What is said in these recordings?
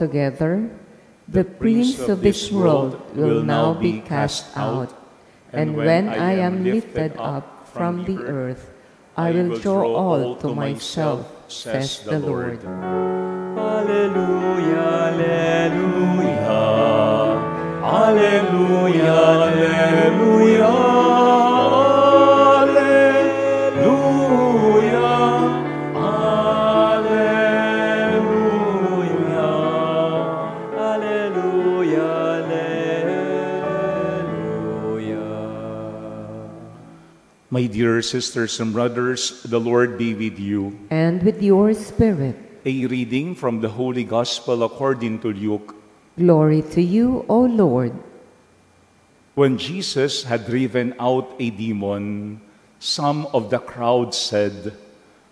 altogether, the prince of this world will now be cast out. And when I am lifted up from the earth, I will draw all to myself, says the Lord. Alleluia, alleluia, alleluia, alleluia, alleluia, alleluia, alleluia, alleluia. My dear sisters and brothers, the Lord be with you. And with your spirit. A reading from the Holy Gospel according to Luke. Glory to you, O Lord. When Jesus had driven out a demon, some of the crowd said,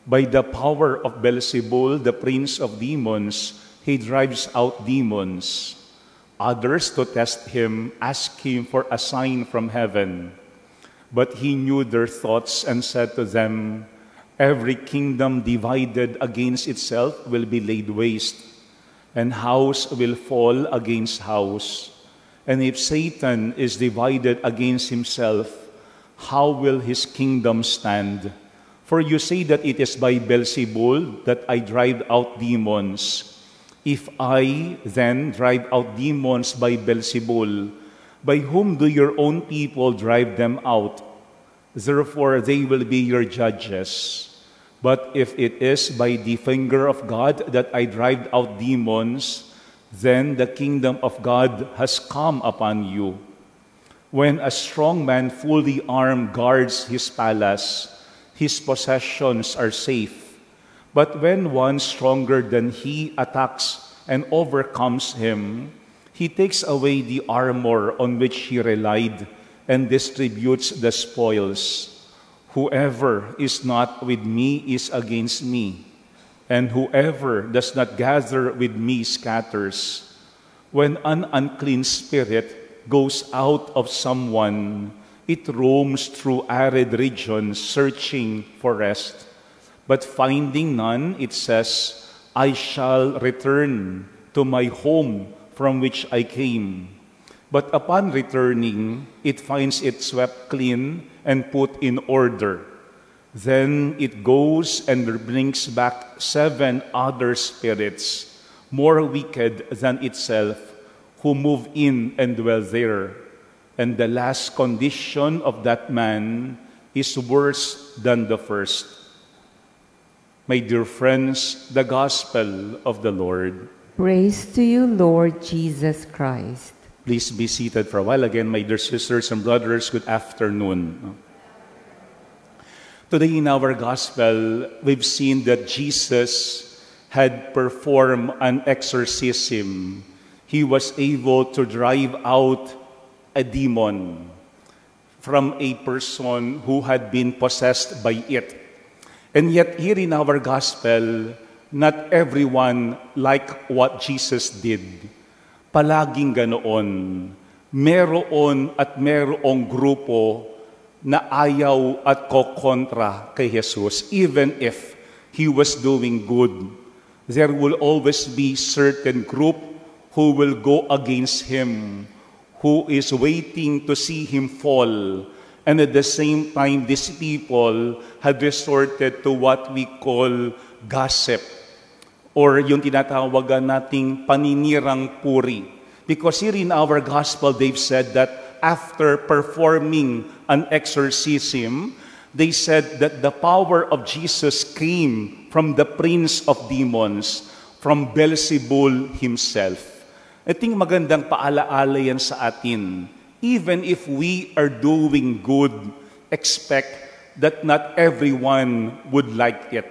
"By the power of Beelzebul, the prince of demons, he drives out demons." Others, to test him, asked him for a sign from heaven. But he knew their thoughts and said to them, "Every kingdom divided against itself will be laid waste, and house will fall against house. And if Satan is divided against himself, how will his kingdom stand? For you say that it is by Beelzebul that I drive out demons. If I then drive out demons by Beelzebul, by whom do your own people drive them out? Therefore they will be your judges. But if it is by the finger of God that I drive out demons, then the kingdom of God has come upon you. When a strong man fully armed guards his palace, his possessions are safe. But when one stronger than he attacks and overcomes him, he takes away the armor on which he relied and distributes the spoils. Whoever is not with me is against me, and whoever does not gather with me scatters. When an unclean spirit goes out of someone, it roams through arid regions searching for rest. But finding none, it says, "I shall return to my home from which I came." But upon returning, it finds it swept clean and put in order. Then it goes and brings back 7 other spirits, more wicked than itself, who move in and dwell there. And the last condition of that man is worse than the first. My dear friends, the Gospel of the Lord. Praise to you, Lord Jesus Christ. Please be seated for a while. Again, my dear sisters and brothers, good afternoon. Today in our Gospel, we've seen that Jesus had performed an exorcism. He was able to drive out a demon from a person who had been possessed by it. And yet here in our Gospel, not everyone liked what Jesus did. Palaging ganoon, meron at merong grupo na ayaw at kokontra kay Jesus. Even if he was doing good, there will always be certain group who will go against him, who is waiting to see him fall. And at the same time, these people had resorted to what we call gossip, or yung tinatawagan nating paninirang puri. Because here in our Gospel, they've said that after performing an exorcism, they said that the power of Jesus came from the prince of demons, from Beelzebul himself. I think magandang paalaala yan sa atin. Even if we are doing good, expect that not everyone would like it.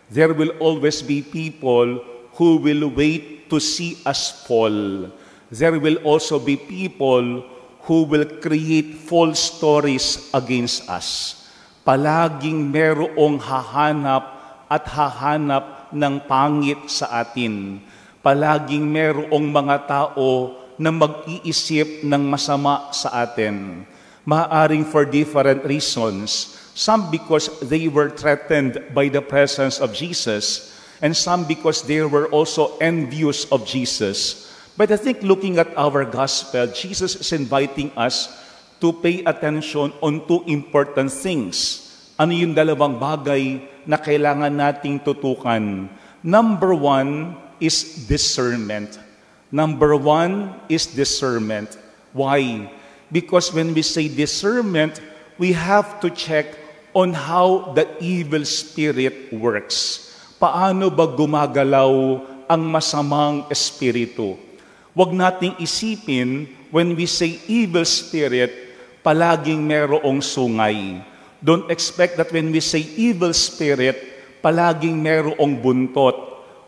There will always be people who will wait to see us fall. There will also be people who will create false stories against us. Palaging merong hahanap at hahanap ng pangit sa atin. Palaging merong mga tao na mag-iisip ng masama sa atin. Maaring for different reasons. Some because they were threatened by the presence of Jesus. and some because they were also envious of Jesus. But I think looking at our gospel, Jesus is inviting us to pay attention on two important things. Ano yung dalawang bagay na kailangan nating tutukan? Number one is discernment. Number one is discernment. Why? Because when we say discernment, we have to check on how the evil spirit works. Paano ba gumagalaw ang masamang espiritu? Huwag nating isipin, when we say evil spirit, palaging merong sungay. Don't expect that when we say evil spirit, palaging merong buntot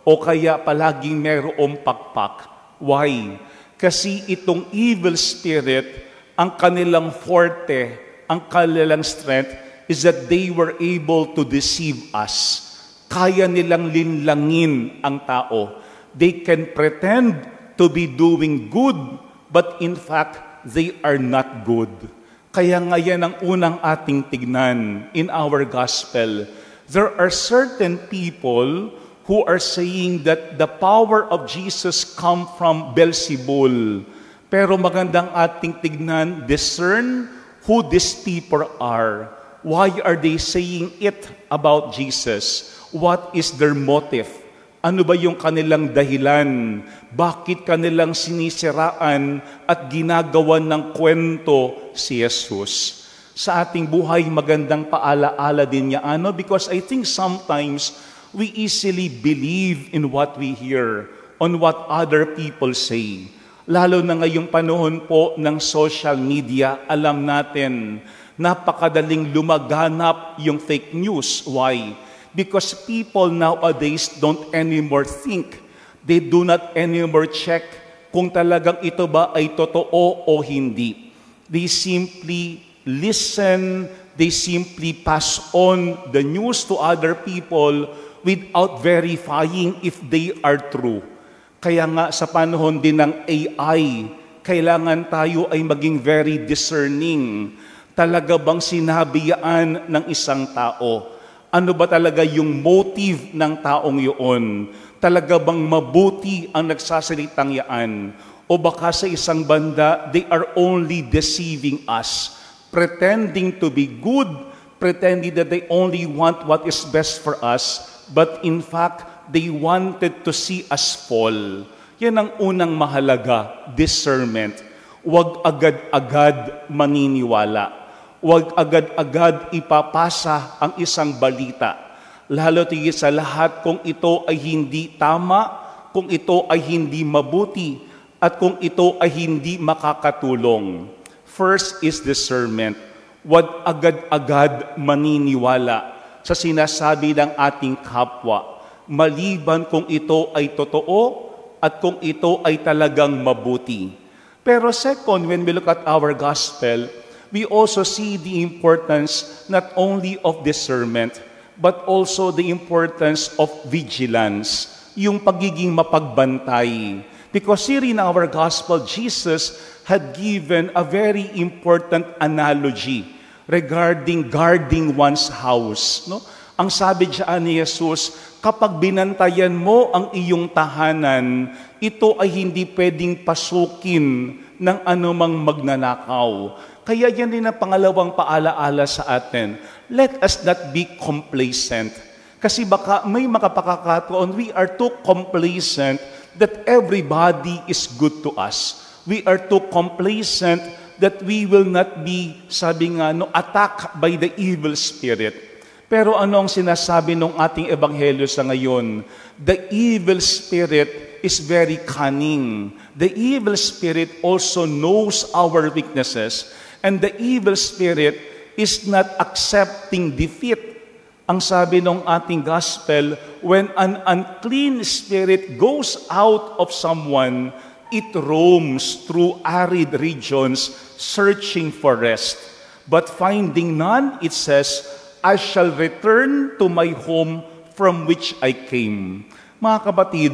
o kaya palaging merong pakpak. Why? Kasi itong evil spirit, ang kanilang forte, ang kanilang strength is that they were able to deceive us. Kaya nilang linlangin ang tao. They can pretend to be doing good, but in fact, they are not good. Kaya nga yan ang unang ating tignan in our gospel. There are certain people who are saying that the power of Jesus come from Beelzebul. Pero magandang ating tignan, discern who these people are. Why are they saying it about Jesus? What is their motive? Ano ba yung kanilang dahilan? Bakit kanilang sinisiraan at ginagawan ng kwento si Jesus? Sa ating buhay, magandang paalaala din niya. Because I think sometimes we easily believe in what we hear, on what other people say. Lalo na ngayong panahon po ng social media, alam natin, napakadaling lumaganap yung fake news. Why? Because people nowadays don't anymore think. They do not anymore check kung talagang ito ba ay totoo o hindi. They simply listen, they simply pass on the news to other people without verifying if they are true. Kaya nga sa panahon din ng AI, kailangan tayo ay maging very discerning. Talaga bang sinabi yan ng isang tao? Ano ba talaga yung motive ng taong yun? Talaga bang mabuti ang nagsasalitang yaan? O baka sa isang banda, they are only deceiving us, pretending to be good, pretending that they only want what is best for us, but in fact, they wanted to see us fall. Yan ang unang mahalaga, discernment. Huwag agad-agad maniniwala. Huwag agad-agad ipapasa ang isang balita. Lalo tigit sa lahat kung ito ay hindi tama, kung ito ay hindi mabuti, at kung ito ay hindi makakatulong. First is discernment. Huwag agad-agad maniniwala sa sinasabi ng ating kapwa, maliban kung ito ay totoo at kung ito ay talagang mabuti. Pero second, when we look at our gospel, we also see the importance not only of discernment, but also the importance of vigilance, yung pagiging mapagbantay. Because here in our gospel, Jesus had given a very important analogy regarding guarding one's house. No? Ang sabi diyan ni Jesus, kapag binantayan mo ang iyong tahanan, ito ay hindi pwedeng pasukin ng anumang magnanakaw. Kaya yan din ang pangalawang paalaala sa atin. Let us not be complacent. Kasi baka may makapakakataon, we are too complacent that everybody is good to us. We are too complacent that we will not be, sabi nga, attacked by the evil spirit. Pero ano ang sinasabi ng ating ebanghelyo sa ngayon? The evil spirit is very cunning. The evil spirit also knows our weaknesses. And the evil spirit is not accepting defeat. Ang sabi ng ating gospel, when an unclean spirit goes out of someone, it roams through arid regions searching for rest. But finding none, it says, I shall return to my home from which I came. Mga kapatid,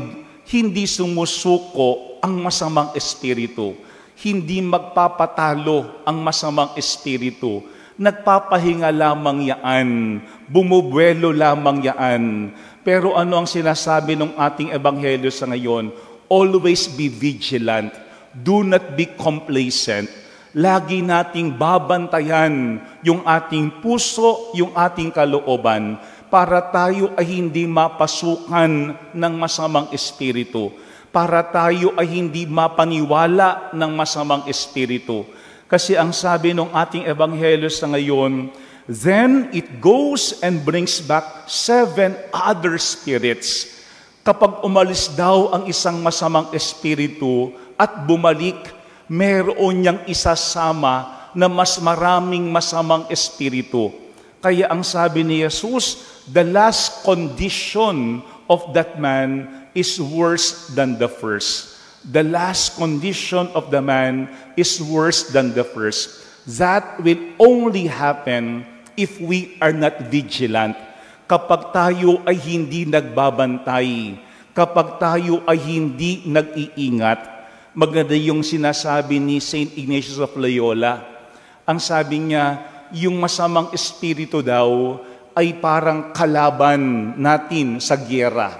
hindi sumusuko ang masamang espiritu. Hindi magpapatalo ang masamang espiritu. Nagpapahinga lamang yaan. Bumubuelo lamang yaan. Pero ano ang sinasabi ng ating ebanghelyo sa ngayon? Always be vigilant. Do not be complacent. Lagi nating babantayan yung ating puso, yung ating kalooban, para tayo ay hindi mapasukan ng masamang espiritu. Para tayo ay hindi mapaniwala ng masamang espiritu. Kasi ang sabi ng ating ebanghelyo sa ngayon, then it goes and brings back 7 other spirits. Kapag umalis daw ang isang masamang espiritu at bumalik, meron niyang isasama na mas maraming masamang espiritu. Kaya ang sabi ni Jesus, the last condition of that man is worse than the first. The last condition of the man is worse than the first. That will only happen if we are not vigilant. Kapag tayo ay hindi nagbabantay, kapag tayo ay hindi nag-iingat. Maganda yung sinasabi ni St. Ignatius of Loyola. Ang sabi niya, yung masamang espiritu daw ay parang kalaban natin sa gyera.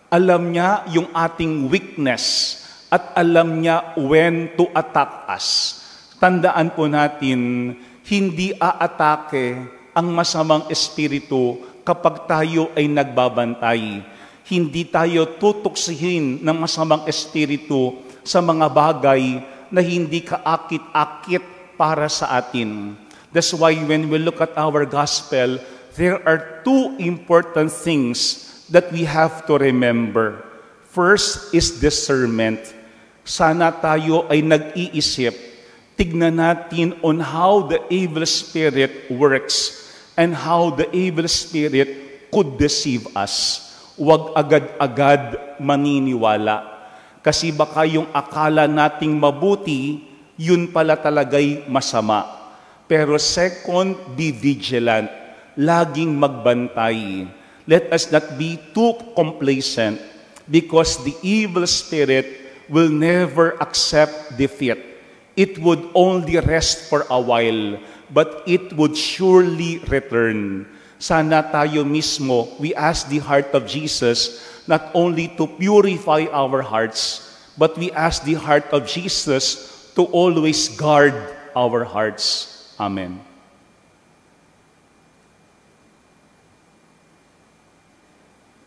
Alam niya yung ating weakness at alam niya when to attack us. Tandaan po natin, hindi aatake ang masamang espiritu kapag tayo ay nagbabantay. Hindi tayo tutuksihin ng masamang espiritu sa mga bagay na hindi kaakit-akit para sa atin. That's why when we look at our gospel, there are 2 important things that we have to remember. First is discernment. Sana tayo ay nag-iisip. Tignan natin on how the evil spirit works and how the evil spirit could deceive us. Huwag agad-agad maniniwala. Kasi baka yung akala nating mabuti, yun pala talaga'y masama. Pero second, be vigilant. Laging magbantay. Let us not be too complacent because the evil spirit will never accept defeat. It would only rest for a while, but it would surely return. Sana tayo mismo, we ask the heart of Jesus not only to purify our hearts, but we ask the heart of Jesus to always guard our hearts. Amen.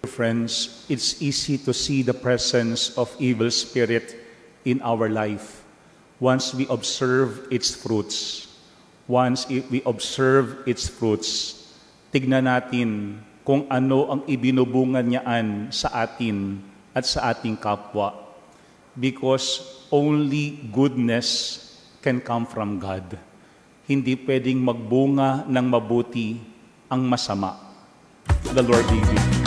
Friends, it's easy to see the presence of evil spirit in our life once we observe its fruits. Once we observe its fruits, tignan natin kung ano ang ibinubungan niyaan sa atin at sa ating kapwa. Because only goodness can come from God. Hindi pwedeng magbunga ng mabuti ang masama. The Lord be with you.